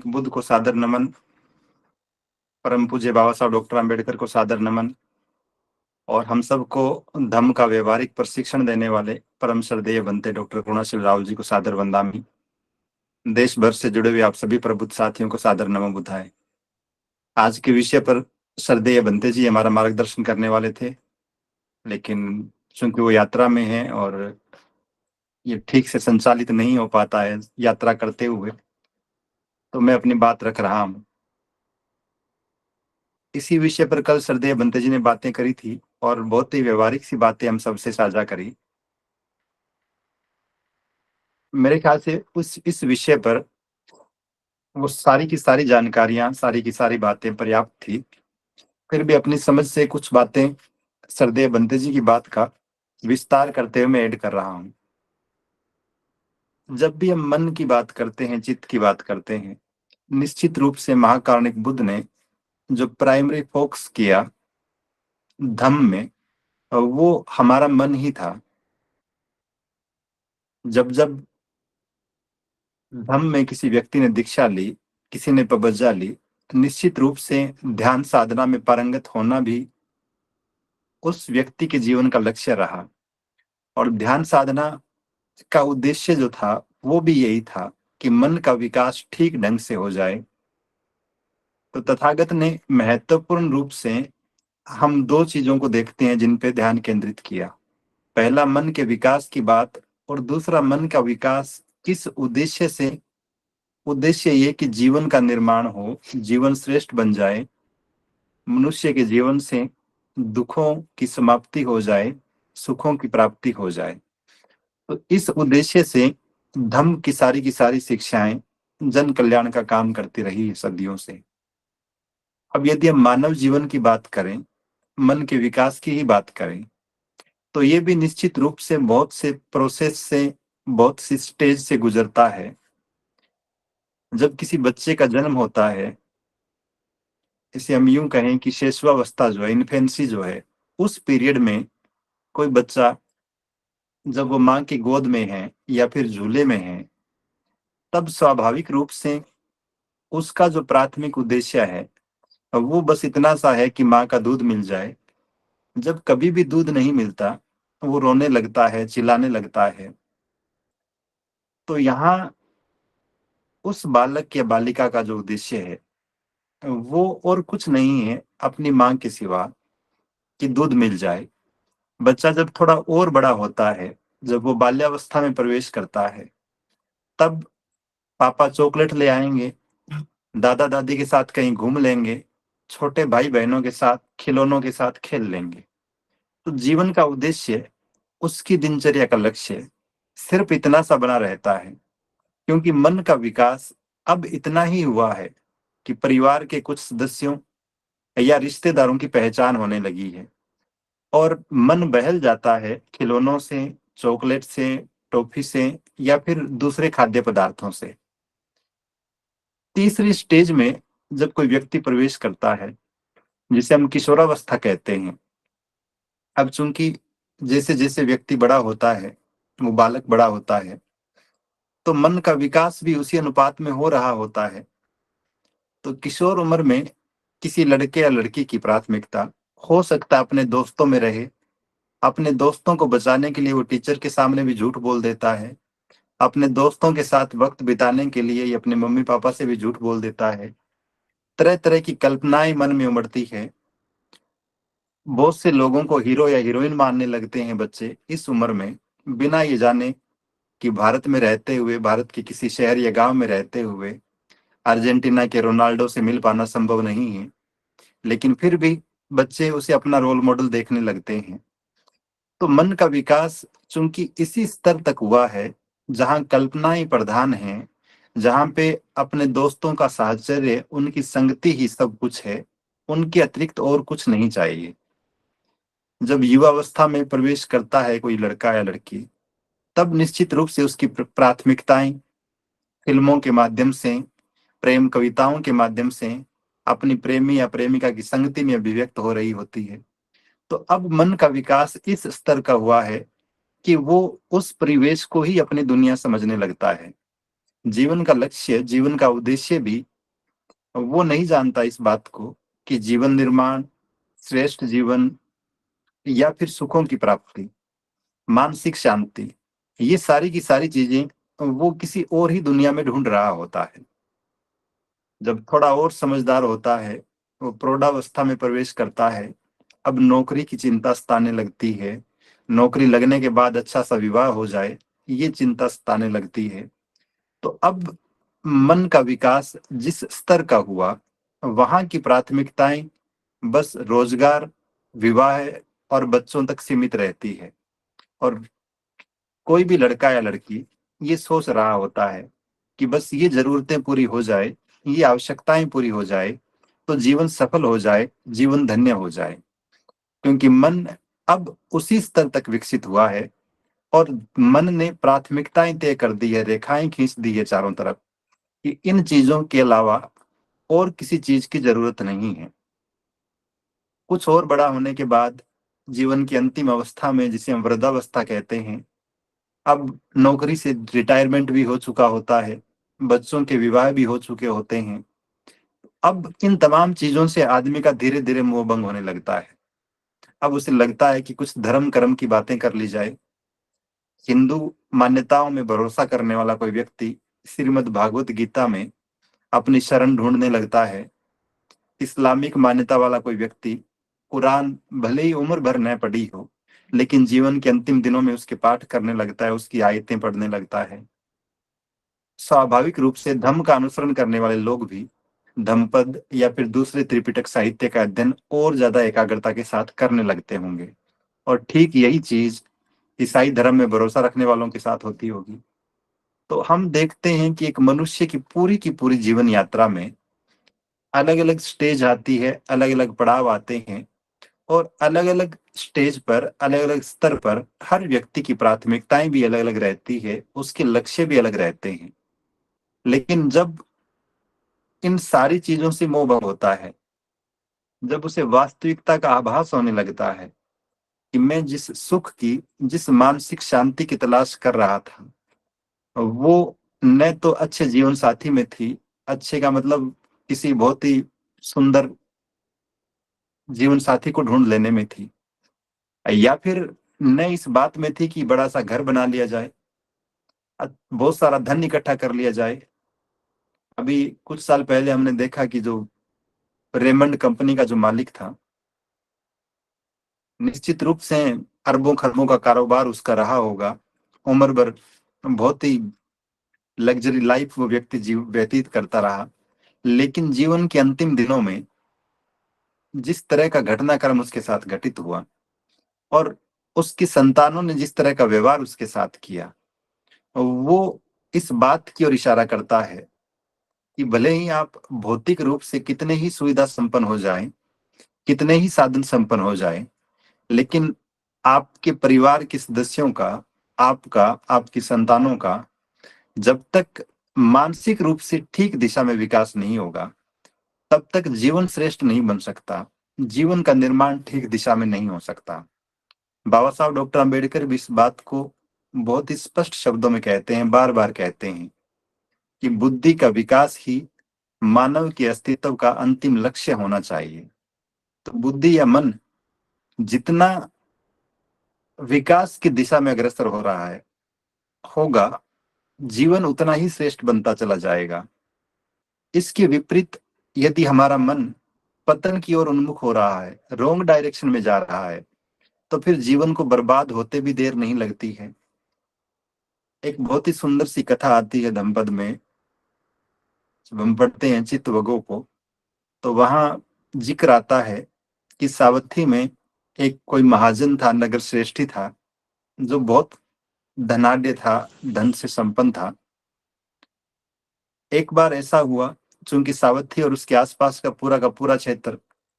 बुद्ध को सादर नमन, परम पूज्य बाबा साहब डॉक्टर आम्बेडकर को सादर नमन और हम सबको धम्म का व्यवहारिक प्रशिक्षण देने वाले परम श्रद्धेय बनते डॉक्टर करुणाशील राव जी को सादर वंदामी। देश भर से जुड़े हुए आप सभी प्रबुद्ध साथियों को सादर नमो बुद्धाय। आज के विषय पर श्रद्धेय बनते जी हमारा मार्गदर्शन करने वाले थे, लेकिन चूंकि वो यात्रा में है और ये ठीक से संचालित नहीं हो पाता है यात्रा करते हुए, तो मैं अपनी बात रख रहा हूँ। इसी विषय पर कल श्रद्धेय बनते जी ने बातें करी थी और बहुत ही व्यवहारिक सी बातें हम सबसे साझा करी। मेरे ख्याल से उस इस विषय पर वो सारी की सारी जानकारियां, सारी की सारी बातें पर्याप्त थी। फिर भी अपनी समझ से कुछ बातें श्रद्धेय बनते जी की बात का विस्तार करते हुए मैं ऐड कर रहा हूं। जब भी हम मन की बात करते हैं, चित्त की बात करते हैं, निश्चित रूप से महाकारुणिक बुद्ध ने जो प्राइमरी फोकस किया धम्म में, वो हमारा मन ही था। जब जब धम्म में किसी व्यक्ति ने दीक्षा ली, किसी ने पबज्जा ली, निश्चित रूप से ध्यान साधना में पारंगत होना भी उस व्यक्ति के जीवन का लक्ष्य रहा। और ध्यान साधना का उद्देश्य जो था वो भी यही था कि मन का विकास ठीक ढंग से हो जाए। तो तथागत ने महत्वपूर्ण रूप से हम दो चीजों को देखते हैं जिन पे ध्यान केंद्रित किया। पहला मन के विकास की बात, और दूसरा मन का विकास किस उद्देश्य से। उद्देश्य ये कि जीवन का निर्माण हो, जीवन श्रेष्ठ बन जाए, मनुष्य के जीवन से दुखों की समाप्ति हो जाए, सुखों की प्राप्ति हो जाए। तो इस उद्देश्य से धम्म की सारी शिक्षाएं जन कल्याण का काम करती रही सदियों से। अब यदि हम मानव जीवन की बात करें, मन के विकास की ही बात करें, तो ये भी निश्चित रूप से बहुत से प्रोसेस से, बहुत सी स्टेज से गुजरता है। जब किसी बच्चे का जन्म होता है, इसे हम यूं कहें कि शैशवावस्था जो है, इन्फेंसी जो है, उस पीरियड में कोई बच्चा जब वो माँ की गोद में है या फिर झूले में है, तब स्वाभाविक रूप से उसका जो प्राथमिक उद्देश्य है वो बस इतना सा है कि माँ का दूध मिल जाए। जब कभी भी दूध नहीं मिलता वो रोने लगता है, चिल्लाने लगता है। तो यहाँ उस बालक या बालिका का जो उद्देश्य है वो और कुछ नहीं है अपनी माँ के सिवा कि दूध मिल जाए। बच्चा जब थोड़ा और बड़ा होता है, जब वो बाल्यावस्था में प्रवेश करता है, तब पापा चॉकलेट ले आएंगे, दादा दादी के साथ कहीं घूम लेंगे, छोटे भाई बहनों के साथ खिलौनों के साथ खेल लेंगे। तो जीवन का उद्देश्य, उसकी दिनचर्या का लक्ष्य सिर्फ इतना सा बना रहता है, क्योंकि मन का विकास अब इतना ही हुआ है कि परिवार के कुछ सदस्यों या रिश्तेदारों की पहचान होने लगी है और मन बहल जाता है खिलौनों से, चॉकलेट से, टॉफी से या फिर दूसरे खाद्य पदार्थों से। तीसरी स्टेज में जब कोई व्यक्ति प्रवेश करता है, जिसे हम किशोरावस्था कहते हैं, अब चूंकि जैसे जैसे व्यक्ति बड़ा होता है, वो बालक बड़ा होता है, तो मन का विकास भी उसी अनुपात में हो रहा होता है। तो किशोर उम्र में किसी लड़के या लड़की की प्राथमिकता हो सकता है अपने दोस्तों में रहे। अपने दोस्तों को बचाने के लिए वो टीचर के सामने भी झूठ बोल देता है। अपने दोस्तों के साथ वक्त बिताने के लिए ये अपने मम्मी पापा से भी झूठ बोल देता है। तरह तरह की कल्पनाएं मन में उमड़ती है। बहुत से लोगों को हीरो या हीरोइन मानने लगते हैं बच्चे इस उम्र में, बिना ये जाने कि भारत में रहते हुए, भारत के किसी शहर या गांव में रहते हुए अर्जेंटीना के रोनाल्डो से मिल पाना संभव नहीं है, लेकिन फिर भी बच्चे उसे अपना रोल मॉडल देखने लगते हैं। तो मन का विकास चूंकि इसी स्तर तक हुआ है जहां कल्पनाएं प्रधान हैं, जहां पे अपने दोस्तों का साहचर्य, उनकी संगति ही सब कुछ है, उनके अतिरिक्त और कुछ नहीं चाहिए। जब युवावस्था में प्रवेश करता है कोई लड़का या लड़की, तब निश्चित रूप से उसकी प्राथमिकताएं फिल्मों के माध्यम से, प्रेम कविताओं के माध्यम से अपनी प्रेमी या प्रेमिका की संगति में अभिव्यक्त हो रही होती है। तो अब मन का विकास इस स्तर का हुआ है कि वो उस परिवेश को ही अपनी दुनिया समझने लगता है। जीवन का लक्ष्य, जीवन का उद्देश्य भी वो नहीं जानता इस बात को कि जीवन निर्माण, श्रेष्ठ जीवन या फिर सुखों की प्राप्ति, मानसिक शांति, ये सारी की सारी चीजें वो किसी और ही दुनिया में ढूंढ रहा होता है। जब थोड़ा और समझदार होता है, वो प्रौढ़ावस्था में प्रवेश करता है, अब नौकरी की चिंता सताने लगती है, नौकरी लगने के बाद अच्छा सा विवाह हो जाए, ये चिंता सताने लगती है। तो अब मन का विकास जिस स्तर का हुआ, वहां की प्राथमिकताएं बस रोजगार, विवाह और बच्चों तक सीमित रहती है। और कोई भी लड़का या लड़की ये सोच रहा होता है कि बस ये जरूरतें पूरी हो जाए, ये आवश्यकताएं पूरी हो जाए, तो जीवन सफल हो जाए, जीवन धन्य हो जाए। क्योंकि मन अब उसी स्तर तक विकसित हुआ है और मन ने प्राथमिकताएं तय कर दी है, रेखाएं खींच दी है चारों तरफ कि इन चीजों के अलावा और किसी चीज की जरूरत नहीं है। कुछ और बड़ा होने के बाद जीवन की अंतिम अवस्था में, जिसे हम वृद्धावस्था कहते हैं, अब नौकरी से रिटायरमेंट भी हो चुका होता है, बच्चों के विवाह भी हो चुके होते हैं। अब इन तमाम चीजों से आदमी का धीरे धीरे मोह भंग होने लगता है। अब उसे लगता है कि कुछ धर्म कर्म की बातें कर ली जाए। हिंदू मान्यताओं में भरोसा करने वाला कोई व्यक्ति श्रीमद् भागवत गीता में अपनी शरण ढूंढने लगता है। इस्लामिक मान्यता वाला कोई व्यक्ति कुरान भले ही उम्र भर न पढ़ी हो, लेकिन जीवन के अंतिम दिनों में उसके पाठ करने लगता है, उसकी आयतें पढ़ने लगता है। स्वाभाविक रूप से धम्म का अनुसरण करने वाले लोग भी धम्मपद या फिर दूसरे त्रिपिटक साहित्य का अध्ययन और ज्यादा एकाग्रता के साथ करने लगते होंगे। और ठीक यही चीज ईसाई धर्म में भरोसा रखने वालों के साथ होती होगी। तो हम देखते हैं कि एक मनुष्य की पूरी जीवन यात्रा में अलग अलग स्टेज आती है, अलग अलग पड़ाव आते हैं, और अलग अलग स्टेज पर, अलग अलग स्तर पर हर व्यक्ति की प्राथमिकताएं भी अलग अलग रहती है, उसके लक्ष्य भी अलग रहते हैं। लेकिन जब इन सारी चीजों से मोह भंग होता है, जब उसे वास्तविकता का आभास होने लगता है कि मैं जिस सुख की, जिस मानसिक शांति की तलाश कर रहा था, वो न तो अच्छे जीवन साथी में थी, अच्छे का मतलब किसी बहुत ही सुंदर जीवन साथी को ढूंढ लेने में थी, या फिर न इस बात में थी कि बड़ा सा घर बना लिया जाए, बहुत सारा धन इकट्ठा कर लिया जाए। अभी कुछ साल पहले हमने देखा कि जो रेमंड कंपनी का जो मालिक था, निश्चित रूप से अरबों खरबों का कारोबार उसका रहा होगा, उम्र भर बहुत ही लग्जरी लाइफ वो व्यक्ति व्यतीत करता रहा। लेकिन जीवन के अंतिम दिनों में जिस तरह का घटनाक्रम उसके साथ घटित हुआ और उसकी संतानों ने जिस तरह का व्यवहार उसके साथ किया, वो इस बात की ओर इशारा करता है कि भले ही आप भौतिक रूप से कितने ही सुविधा संपन्न हो जाएं, कितने ही साधन संपन्न हो जाएं, लेकिन आपके परिवार के सदस्यों का, आपका, आपकी संतानों का जब तक मानसिक रूप से ठीक दिशा में विकास नहीं होगा, तब तक जीवन श्रेष्ठ नहीं बन सकता, जीवन का निर्माण ठीक दिशा में नहीं हो सकता। बाबा साहब डॉक्टर अंबेडकर भी इस बात को बहुत ही स्पष्ट शब्दों में कहते हैं, बार बार कहते हैं कि बुद्धि का विकास ही मानव के अस्तित्व का अंतिम लक्ष्य होना चाहिए। तो बुद्धि या मन जितना विकास की दिशा में अग्रसर हो रहा है, होगा, जीवन उतना ही श्रेष्ठ बनता चला जाएगा। इसके विपरीत यदि हमारा मन पतन की ओर उन्मुख हो रहा है, रॉन्ग डायरेक्शन में जा रहा है, तो फिर जीवन को बर्बाद होते भी देर नहीं लगती है। एक बहुत ही सुंदर सी कथा आती है धम्पद में, जब हम पढ़ते हैं चित्तवगों को, तो वहां जिक्र आता है कि सावथी में एक कोई महाजन था, नगर श्रेष्ठी था, जो बहुत धनाढ्य था, धन से संपन्न था। एक बार ऐसा हुआ, चूंकि सावथी और उसके आसपास का पूरा क्षेत्र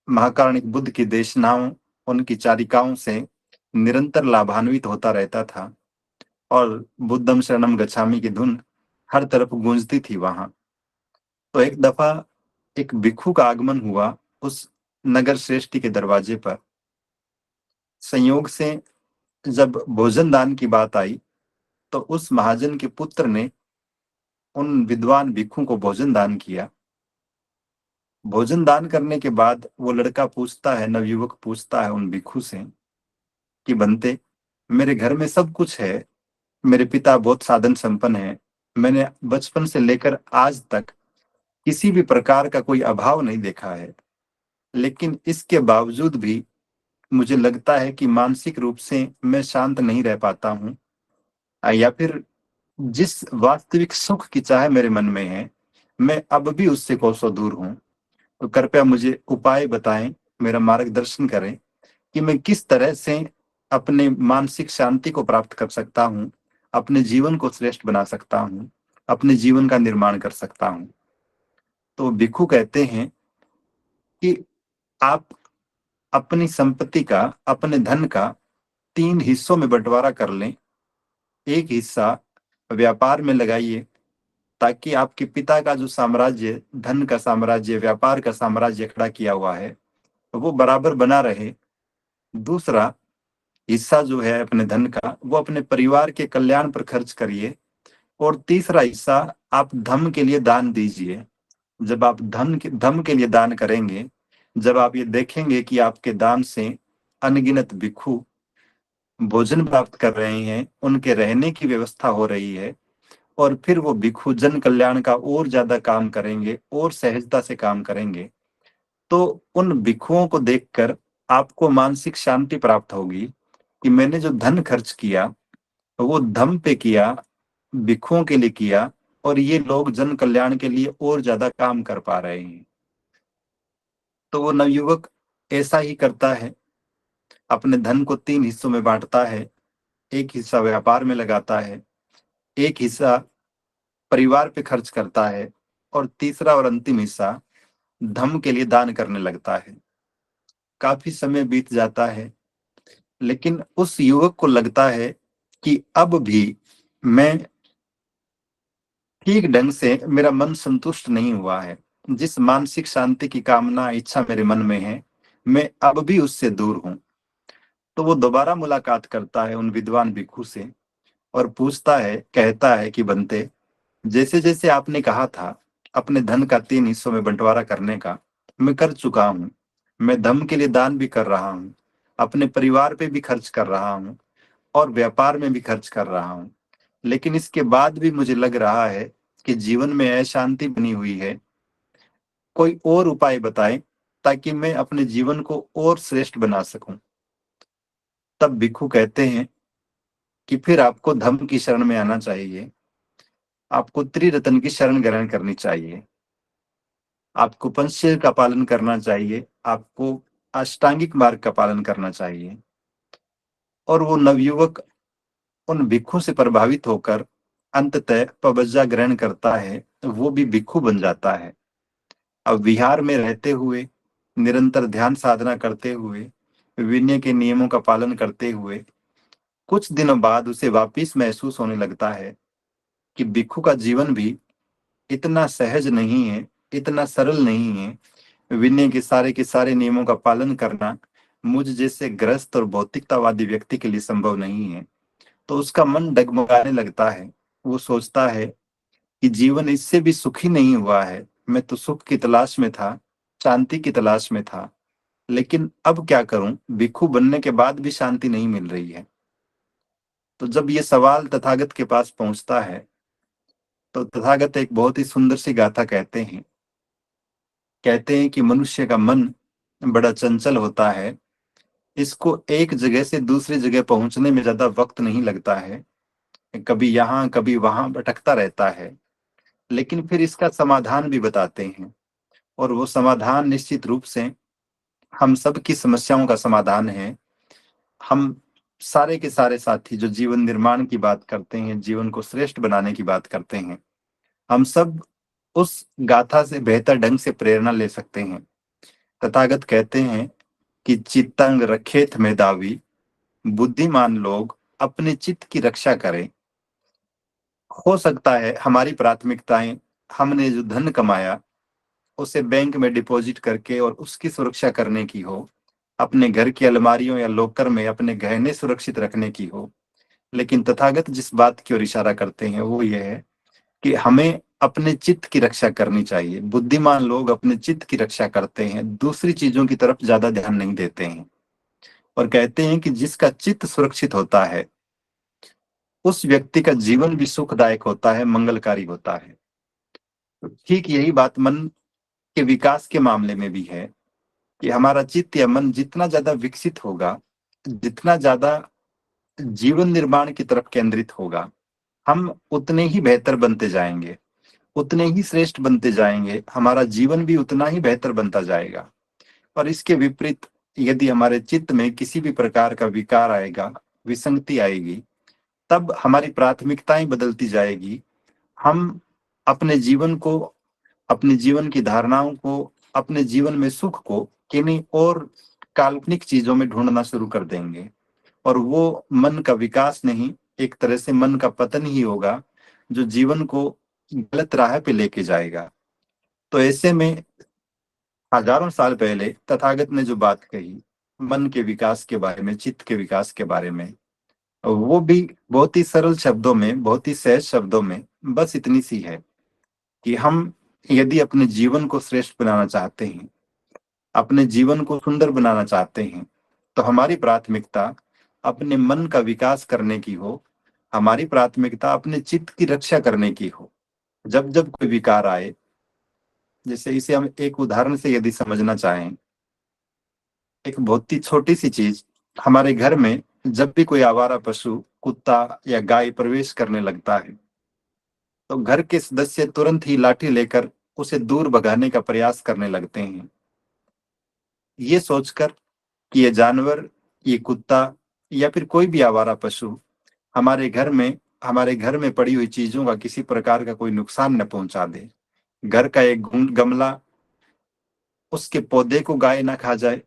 महाकारुणिक बुद्ध की देशनाओं, उनकी चारिकाओं से निरंतर लाभान्वित होता रहता था, और बुद्धम शरणम गच्छामि की धुन हर तरफ गूंजती थी वहां। तो एक दफा एक भिक्षु का आगमन हुआ उस नगर श्रेष्ठी के दरवाजे पर। संयोग से जब भोजन दान की बात आई, तो उस महाजन के पुत्र ने उन विद्वान भिक्षु को भोजन दान किया। भोजन दान करने के बाद वो लड़का पूछता है, नवयुवक पूछता है उन भिक्षु से कि बनते, मेरे घर में सब कुछ है, मेरे पिता बहुत साधन संपन्न है, मैंने बचपन से लेकर आज तक किसी भी प्रकार का कोई अभाव नहीं देखा है, लेकिन इसके बावजूद भी मुझे लगता है कि मानसिक रूप से मैं शांत नहीं रह पाता हूँ, या फिर जिस वास्तविक सुख की चाह मेरे मन में है, मैं अब भी उससे कोसों दूर हूँ। तो कृपया मुझे उपाय बताएं, मेरा मार्गदर्शन करें कि मैं किस तरह से अपने मानसिक शांति को प्राप्त कर सकता हूँ, अपने जीवन को श्रेष्ठ बना सकता हूँ, अपने जीवन का निर्माण कर सकता हूँ। तो भिक्षु कहते हैं कि आप अपनी संपत्ति का, अपने धन का 3 हिस्सों में बंटवारा कर लें। एक हिस्सा व्यापार में लगाइए ताकि आपके पिता का जो साम्राज्य, धन का साम्राज्य, व्यापार का साम्राज्य खड़ा किया हुआ है, वो बराबर बना रहे। दूसरा हिस्सा जो है अपने धन का, वो अपने परिवार के कल्याण पर खर्च करिए। और तीसरा हिस्सा आप धम्म के लिए दान दीजिए। जब आप धम्म के लिए दान करेंगे, जब आप ये देखेंगे कि आपके दान से अनगिनत भिक्षु भोजन प्राप्त कर रहे हैं, उनके रहने की व्यवस्था हो रही है, और फिर वो भिक्षु जन कल्याण का और ज्यादा काम करेंगे और सहजता से काम करेंगे, तो उन भिक्षुओं को देखकर आपको मानसिक शांति प्राप्त होगी कि मैंने जो धन खर्च किया वो धम्म पे किया, भिक्षुओं के लिए किया, और ये लोग जन कल्याण के लिए और ज्यादा काम कर पा रहे हैं। तो वो नवयुवक ऐसा ही करता है, अपने धन को 3 हिस्सों में बांटता है। एक हिस्सा व्यापार में लगाता है, एक हिस्सा परिवार पे खर्च करता है, और तीसरा और अंतिम हिस्सा धम्म के लिए दान करने लगता है। काफी समय बीत जाता है, लेकिन उस युवक को लगता है कि अब भी मैं ठीक ढंग से, मेरा मन संतुष्ट नहीं हुआ है। जिस मानसिक शांति की कामना, इच्छा मेरे मन में है, मैं अब भी उससे दूर हूं। तो वो दोबारा मुलाकात करता है उन विद्वान भिक्षु से और पूछता है, कहता है कि बनते, जैसे जैसे आपने कहा था अपने धन का 3 हिस्सों में बंटवारा करने का, मैं कर चुका हूँ। मैं धम्म के लिए दान भी कर रहा हूँ, अपने परिवार पे भी खर्च कर रहा हूँ, और व्यापार में भी खर्च कर रहा हूँ। लेकिन इसके बाद भी मुझे लग रहा है कि जीवन में अशांति बनी हुई है। कोई और उपाय बताएं ताकि मैं अपने जीवन को और श्रेष्ठ बना सकूं। तब भिक्षु कहते हैं कि फिर आपको धम्म की शरण में आना चाहिए, आपको त्रिरत्न की शरण ग्रहण करनी चाहिए, आपको पंचशील का पालन करना चाहिए, आपको अष्टांगिक मार्ग का पालन करना चाहिए। और वो नवयुवक उन भिक्षु से प्रभावित होकर अंततः पबज्जा ग्रहण करता है, वो भी भिक्षु बन जाता है। अब विहार में रहते हुए, निरंतर ध्यान साधना करते हुए, विनय के नियमों का पालन करते हुए, कुछ दिनों बाद उसे वापिस महसूस होने लगता है कि भिक्षु का जीवन भी इतना सहज नहीं है, इतना सरल नहीं है। विनय के सारे नियमों का पालन करना मुझ जैसे ग्रस्त और भौतिकतावादी व्यक्ति के लिए संभव नहीं है। तो उसका मन डगमगाने लगता है। वो सोचता है कि जीवन इससे भी सुखी नहीं हुआ है। मैं तो सुख की तलाश में था, शांति की तलाश में था, लेकिन अब क्या करूं, भिक्षु बनने के बाद भी शांति नहीं मिल रही है। तो जब ये सवाल तथागत के पास पहुंचता है, तो तथागत एक बहुत ही सुंदर सी गाथा कहते हैं। कहते हैं कि मनुष्य का मन बड़ा चंचल होता है, इसको एक जगह से दूसरी जगह पहुंचने में ज्यादा वक्त नहीं लगता है, कभी यहाँ कभी वहां भटकता रहता है। लेकिन फिर इसका समाधान भी बताते हैं, और वो समाधान निश्चित रूप से हम सब की समस्याओं का समाधान है। हम सारे के सारे साथी जो जीवन निर्माण की बात करते हैं, जीवन को श्रेष्ठ बनाने की बात करते हैं, हम सब उस गाथा से बेहतर ढंग से प्रेरणा ले सकते हैं। तथागत कहते हैं कि चित्तंग रखेत मेधावी, बुद्धिमान लोग अपने चित्त की रक्षा करें। हो सकता है हमारी प्राथमिकताएं, हमने जो धन कमाया उसे बैंक में डिपॉजिट करके और उसकी सुरक्षा करने की हो, अपने घर की अलमारियों या लॉकर में अपने गहने सुरक्षित रखने की हो। लेकिन तथागत जिस बात की ओर इशारा करते हैं वो ये है कि हमें अपने चित्त की रक्षा करनी चाहिए। बुद्धिमान लोग अपने चित्त की रक्षा करते हैं, दूसरी चीजों की तरफ ज्यादा ध्यान नहीं देते हैं, और कहते हैं कि जिसका चित्त सुरक्षित होता है उस व्यक्ति का जीवन भी सुखदायक होता है, मंगलकारी होता है। तो ठीक यही बात मन के विकास के मामले में भी है कि हमारा चित्त या मन जितना ज्यादा विकसित होगा, जितना ज्यादा जीवन निर्माण की तरफ केंद्रित होगा, हम उतने ही बेहतर बनते जाएंगे, उतने ही श्रेष्ठ बनते जाएंगे, हमारा जीवन भी उतना ही बेहतर बनता जाएगा। और इसके विपरीत यदि हमारे चित्त में किसी भी प्रकार का विकार आएगा, विसंगति आएगी, तब हमारी प्राथमिकताएं बदलती जाएगी। हम अपने जीवन को, अपने जीवन की धारणाओं को, अपने जीवन में सुख को किन्हीं और काल्पनिक चीजों में ढूंढना शुरू कर देंगे, और वो मन का विकास नहीं, एक तरह से मन का पतन ही होगा, जो जीवन को गलत राह पे लेके जाएगा। तो ऐसे में हजारों साल पहले तथागत ने जो बात कही मन के विकास के बारे में, चित्त के विकास के बारे में, वो भी बहुत ही सरल शब्दों में, बहुत ही सहज शब्दों में बस इतनी सी है कि हम यदि अपने जीवन को श्रेष्ठ बनाना चाहते हैं, अपने जीवन को सुंदर बनाना चाहते हैं, तो हमारी प्राथमिकता अपने मन का विकास करने की हो, हमारी प्राथमिकता अपने चित्त की रक्षा करने की हो। जब जब कोई विकार आए, जैसे इसे हम एक उदाहरण से यदि समझना चाहें, एक बहुत ही छोटी सी चीज, हमारे घर में जब भी कोई आवारा पशु, कुत्ता या गाय प्रवेश करने लगता है, तो घर के सदस्य तुरंत ही लाठी लेकर उसे दूर भगाने का प्रयास करने लगते हैं, ये सोचकर कि ये जानवर, ये कुत्ता या फिर कोई भी आवारा पशु हमारे घर में पड़ी हुई चीजों का किसी प्रकार का कोई नुकसान न पहुंचा दे। घर का एक गमला, उसके पौधे को गाय ना खा जाए,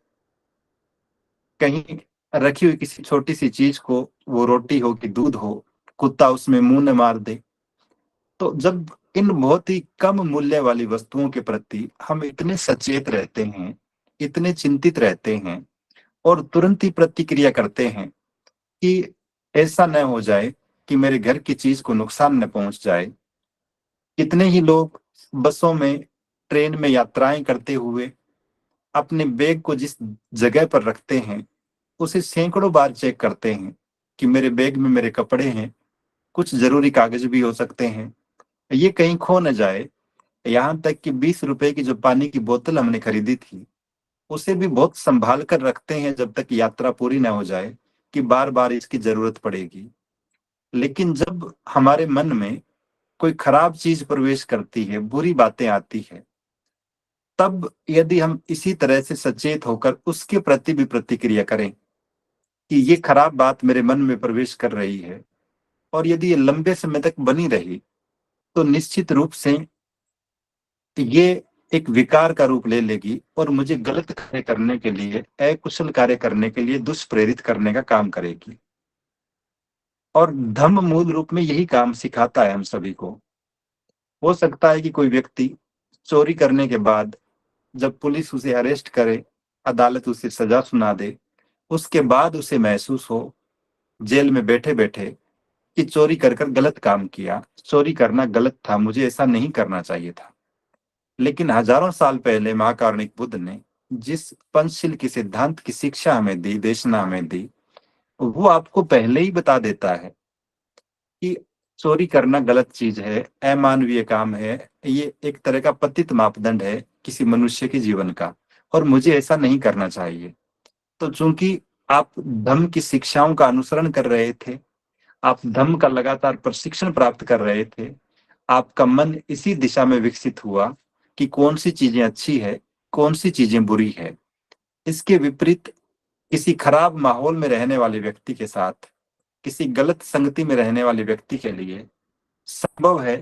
कहीं रखी हुई किसी छोटी सी चीज को, वो रोटी हो कि दूध हो, कुत्ता उसमें मुंह न मार दे। तो जब इन बहुत ही कम मूल्य वाली वस्तुओं के प्रति हम इतने सचेत रहते हैं, इतने चिंतित रहते हैं, और तुरंत ही प्रतिक्रिया करते हैं कि ऐसा न हो जाए कि मेरे घर की चीज को नुकसान न पहुंच जाए। कितने ही लोग बसों में, ट्रेन में यात्राएं करते हुए अपने बैग को जिस जगह पर रखते हैं उसे सैकड़ों बार चेक करते हैं कि मेरे बैग में मेरे कपड़े हैं, कुछ जरूरी कागज भी हो सकते हैं, ये कहीं खो न जाए। यहाँ तक कि 20 रुपए की जो पानी की बोतल हमने खरीदी थी, उसे भी बहुत संभाल कर रखते हैं जब तक यात्रा पूरी ना हो जाए, कि बार बार इसकी जरूरत पड़ेगी। लेकिन जब हमारे मन में कोई खराब चीज प्रवेश करती है, बुरी बातें आती है, तब यदि हम इसी तरह से सचेत होकर उसके प्रति भी प्रतिक्रिया करें कि ये खराब बात मेरे मन में प्रवेश कर रही है, और यदि ये लंबे समय तक बनी रही, तो निश्चित रूप से ये एक विकार का रूप ले लेगी और मुझे गलत कार्य करने के लिए, अकुशल कार्य करने के लिए दुष्प्रेरित करने का काम करेगी। और धम्म मूल रूप में यही काम सिखाता है हम सभी को। हो सकता है कि कोई व्यक्ति चोरी करने के बाद जब पुलिस उसे अरेस्ट करे, अदालत उसे सजा सुना दे, उसके बाद उसे महसूस हो जेल में बैठे बैठे कि चोरी कर कर गलत काम किया, चोरी करना गलत था, मुझे ऐसा नहीं करना चाहिए था। लेकिन हजारों साल पहले महाकारुणिक बुद्ध ने जिस पंचशील के सिद्धांत की शिक्षा हमें दी, देशना हमें दी, वो आपको पहले ही बता देता है कि चोरी करना गलत चीज है, अमानवीय काम है, ये एक तरह का पतित मापदंड है किसी मनुष्य के जीवन का, और मुझे ऐसा नहीं करना चाहिए। तो चूंकि आप धम्म की शिक्षाओं का अनुसरण कर रहे थे, आप धम्म का लगातार प्रशिक्षण प्राप्त कर रहे थे, आपका मन इसी दिशा में विकसित हुआ कि कौन सी चीजें अच्छी है, कौन सी चीजें बुरी है। इसके विपरीत किसी खराब माहौल में रहने वाले व्यक्ति के साथ, किसी गलत संगति में रहने वाले व्यक्ति के लिए संभव है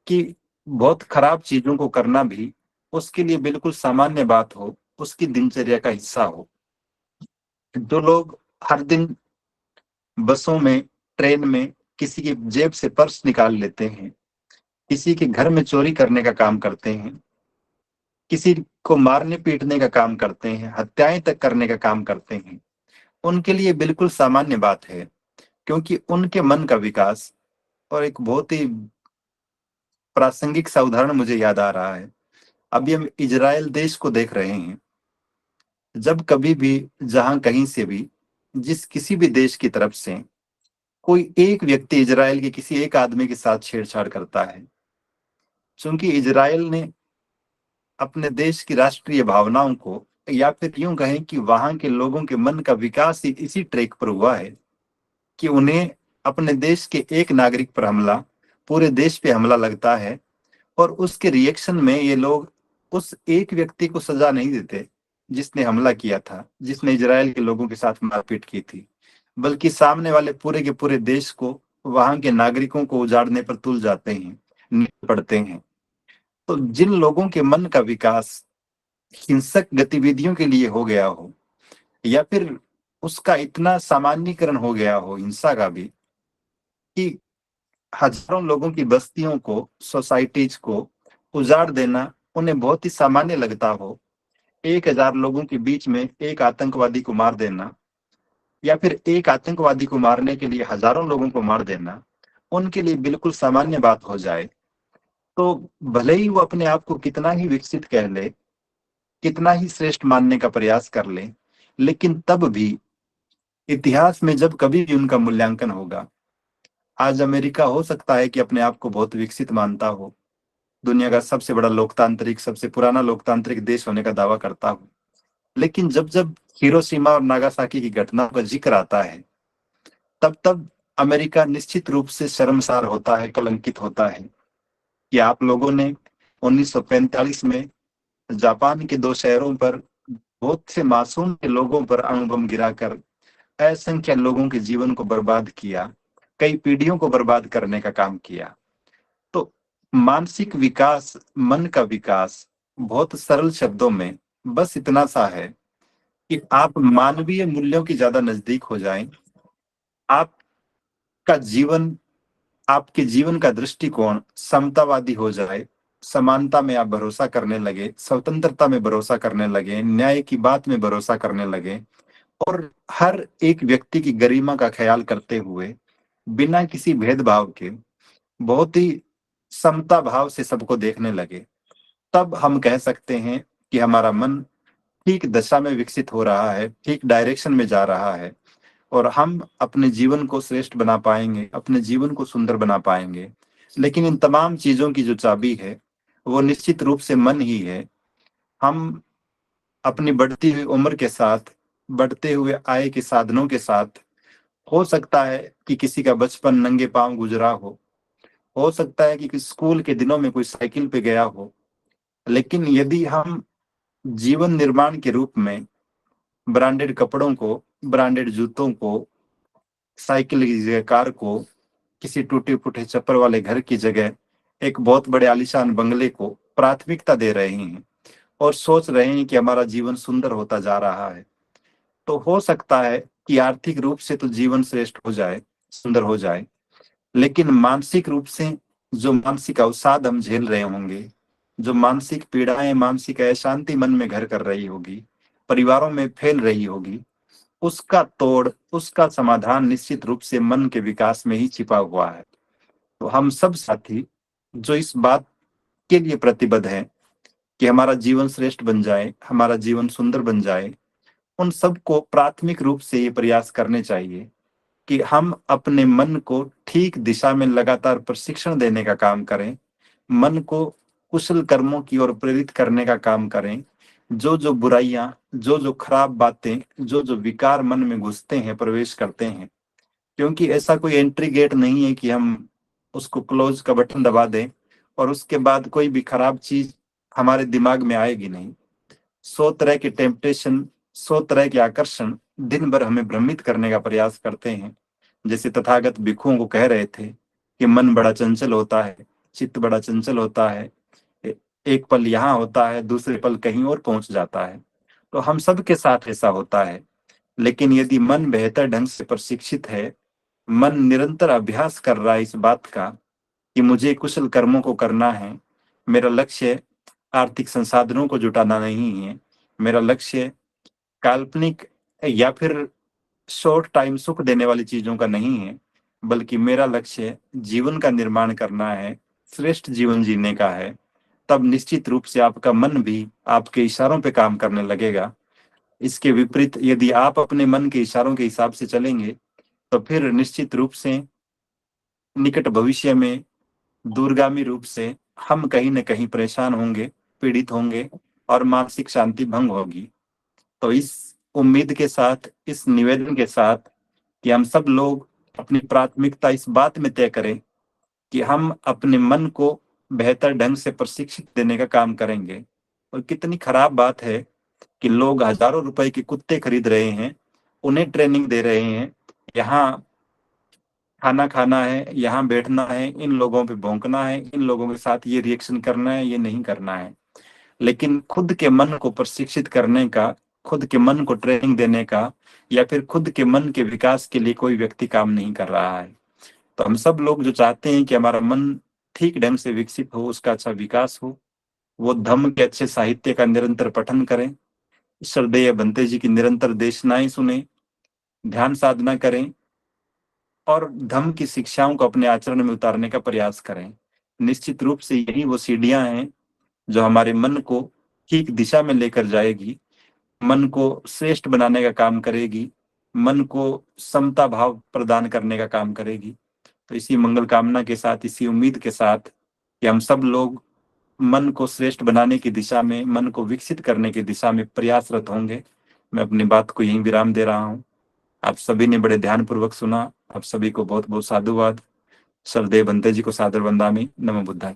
कि बहुत खराब चीजों को करना भी उसके लिए बिल्कुल सामान्य बात हो, उसकी दिनचर्या का हिस्सा हो। जो लोग हर दिन बसों में, ट्रेन में किसी की जेब से पर्स निकाल लेते हैं, किसी के घर में चोरी करने का काम करते हैं, किसी को मारने पीटने का काम करते हैं, हत्याएं तक करने का काम करते हैं, उनके लिए बिल्कुल सामान्य बात है, क्योंकि उनके मन का विकास और एक बहुत ही प्रासंगिक सा उदाहरण मुझे याद आ रहा है। अभी हम इजराइल देश को देख रहे हैं। जब कभी भी, जहां कहीं से भी, जिस किसी भी देश की तरफ से कोई एक व्यक्ति इजराइल के किसी एक आदमी के साथ छेड़छाड़ करता है, चूंकि इजराइल ने अपने देश की राष्ट्रीय भावनाओं को, या फिर यूं कहें कि वहां के लोगों के मन का विकास ही इसी ट्रैक पर हुआ है कि उन्हें अपने देश के एक नागरिक पर हमला, पूरे देश पे हमला लगता है, और उसके रिएक्शन में ये लोग उस एक व्यक्ति को सजा नहीं देते जिसने हमला किया था, जिसने इजराइल के लोगों के साथ मारपीट की थी, बल्कि सामने वाले पूरे के पूरे देश को, वहां के नागरिकों को उजाड़ने पर तुल जाते हैं, निकल पड़ते हैं। तो जिन लोगों के मन का विकास हिंसक गतिविधियों के लिए हो गया हो, या फिर उसका इतना सामान्यीकरण हो गया हो हिंसा का भी, कि हजारों लोगों की बस्तियों को, सोसाइटीज को उजाड़ देना उन्हें बहुत ही सामान्य लगता हो, 1,000 लोगों के बीच में एक आतंकवादी को मार देना, या फिर एक आतंकवादी को मारने के लिए हजारों लोगों को मार देना उनके लिए बिल्कुल सामान्य बात हो जाए, तो भले ही वो अपने आप को कितना ही विकसित कह ले, कितना ही श्रेष्ठ मानने का प्रयास कर ले, लेकिन तब भी इतिहास में जब कभी भी उनका मूल्यांकन होगा, आज अमेरिका हो सकता है कि अपने आप को बहुत विकसित मानता हो, दुनिया का सबसे बड़ा लोकतांत्रिक, सबसे पुराना लोकतांत्रिक देश होने का दावा करता हो, लेकिन जब जब हिरोशिमा और नागासाकी की घटना का जिक्र आता है, तब तब अमेरिका निश्चित रूप से शर्मसार होता है, कलंकित होता है कि आप लोगों ने 1945 में जापान के 2 शहरों पर बहुत से मासूम के लोगों पर अणु बम गिराकर असंख्य लोगों के जीवन को बर्बाद किया, कई पीढ़ियों को बर्बाद करने का काम किया। तो मानसिक विकास, मन का विकास बहुत सरल शब्दों में बस इतना सा है कि आप मानवीय मूल्यों की ज्यादा नजदीक हो जाएं, आपका जीवन, आपके जीवन का दृष्टिकोण समतावादी हो जाए, समानता में आप भरोसा करने लगे, स्वतंत्रता में भरोसा करने लगे, न्याय की बात में भरोसा करने लगे, और हर एक व्यक्ति की गरिमा का ख्याल करते हुए, बिना किसी भेदभाव के, बहुत ही समता भाव से सबको देखने लगे, तब हम कह सकते हैं कि हमारा मन ठीक दिशा में विकसित हो रहा है, ठीक डायरेक्शन में जा रहा है, और हम अपने जीवन को श्रेष्ठ बना पाएंगे, अपने जीवन को सुंदर बना पाएंगे। लेकिन इन तमाम चीजों की जो चाबी है वो निश्चित रूप से मन ही है। हम अपनी बढ़ती हुई उम्र के साथ, बढ़ते हुए आय के साधनों के साथ, हो सकता है कि किसी का बचपन नंगे पांव गुजरा हो सकता है कि स्कूल के दिनों में कोई साइकिल पे गया हो, लेकिन यदि हम जीवन निर्माण के रूप में ब्रांडेड कपड़ों को, ब्रांडेड जूतों को, साइकिल की जगह कार को, किसी टूटे फूटे छप्पर वाले घर की जगह एक बहुत बड़े आलीशान बंगले को प्राथमिकता दे रहे हैं, और सोच रहे हैं कि हमारा जीवन सुंदर होता जा रहा है, तो हो सकता है कि आर्थिक रूप से तो जीवन श्रेष्ठ हो जाए, सुंदर हो जाए, लेकिन मानसिक रूप से जो मानसिक अवसाद हम झेल रहे होंगे, जो मानसिक पीड़ाएं, मानसिक अशांति मन में घर कर रही होगी, परिवारों में फैल रही होगी, उसका तोड़, उसका समाधान निश्चित रूप से मन के विकास में ही छिपा हुआ है। तो हम सब साथी जो इस बात के लिए प्रतिबद्ध हैं कि हमारा जीवन श्रेष्ठ बन जाए, हमारा जीवन सुंदर बन जाए, उन सबको प्राथमिक रूप से ये प्रयास करने चाहिए कि हम अपने मन को ठीक दिशा में लगातार प्रशिक्षण देने का काम करें, मन को कुशल कर्मों की ओर प्रेरित करने का काम करें, जो जो बुराइयां, जो जो खराब बातें, जो जो विकार मन में घुसते हैं, प्रवेश करते हैं, क्योंकि ऐसा कोई एंट्री गेट नहीं है कि हम उसको क्लोज का बटन दबा दें और उसके बाद कोई भी खराब चीज हमारे दिमाग में आएगी नहीं। 100 तरह के टेम्पटेशन, 100 तरह के आकर्षण दिन भर हमें भ्रमित करने का प्रयास करते हैं। जैसे तथागत भिक्षुओं को कह रहे थे कि मन बड़ा चंचल होता है, चित्त बड़ा चंचल होता है, एक पल यहाँ होता है, दूसरे पल कहीं और पहुंच जाता है। तो हम सब के साथ ऐसा होता है, लेकिन यदि मन बेहतर ढंग से प्रशिक्षित है, मन निरंतर अभ्यास कर रहा है इस बात का कि मुझे कुशल कर्मों को करना है, मेरा लक्ष्य आर्थिक संसाधनों को जुटाना नहीं है, मेरा लक्ष्य काल्पनिक या फिर शॉर्ट टाइम सुख देने वाली चीजों का नहीं है, बल्कि मेरा लक्ष्य जीवन का निर्माण करना है, श्रेष्ठ जीवन जीने का है, तब निश्चित रूप से आपका मन भी आपके इशारों पे काम करने लगेगा। इसके विपरीत यदि आप अपने मन के इशारों के हिसाब से चलेंगे, तो फिर निश्चित रूप से निकट भविष्य में दूरगामी रूप से हम कहीं न कहीं परेशान होंगे, पीड़ित होंगे और मानसिक शांति भंग होगी। तो इस उम्मीद के साथ, इस निवेदन के साथ कि हम सब लोग अपनी प्राथमिकता इस बात में तय करें कि हम अपने मन को बेहतर ढंग से प्रशिक्षित देने का काम करेंगे। और कितनी खराब बात है कि लोग हजारों रुपए के कुत्ते खरीद रहे हैं, उन्हें ट्रेनिंग दे रहे हैं, यहाँ खाना खाना है, यहाँ बैठना है, इन लोगों पे भौंकना है, इन लोगों के साथ ये रिएक्शन करना है, ये नहीं करना है। लेकिन खुद के मन को प्रशिक्षित करने का, खुद के मन को ट्रेनिंग देने का या फिर खुद के मन के विकास के लिए कोई व्यक्ति काम नहीं कर रहा है। तो हम सब लोग जो चाहते हैं कि हमारा मन ठीक ढंग से विकसित हो, उसका अच्छा विकास हो, वो धम्म के अच्छे साहित्य का निरंतर पठन करें, श्रद्धेय बंते जी की निरंतर देशनाएं सुने, ध्यान साधना करें और धम्म की शिक्षाओं को अपने आचरण में उतारने का प्रयास करें। निश्चित रूप से यही वो सीढ़ियां हैं जो हमारे मन को ठीक दिशा में लेकर जाएगी, मन को श्रेष्ठ बनाने का काम करेगी, मन को समता भाव प्रदान करने का काम करेगी। तो इसी मंगल कामना के साथ, इसी उम्मीद के साथ कि हम सब लोग मन को श्रेष्ठ बनाने की दिशा में, मन को विकसित करने की दिशा में प्रयासरत होंगे, मैं अपनी बात को यहीं विराम दे रहा हूँ। आप सभी ने बड़े ध्यानपूर्वक सुना। आप सभी को बहुत बहुत साधुवाद। सरदेव बंते जी को सादर वंदामि। नमो बुद्धाय।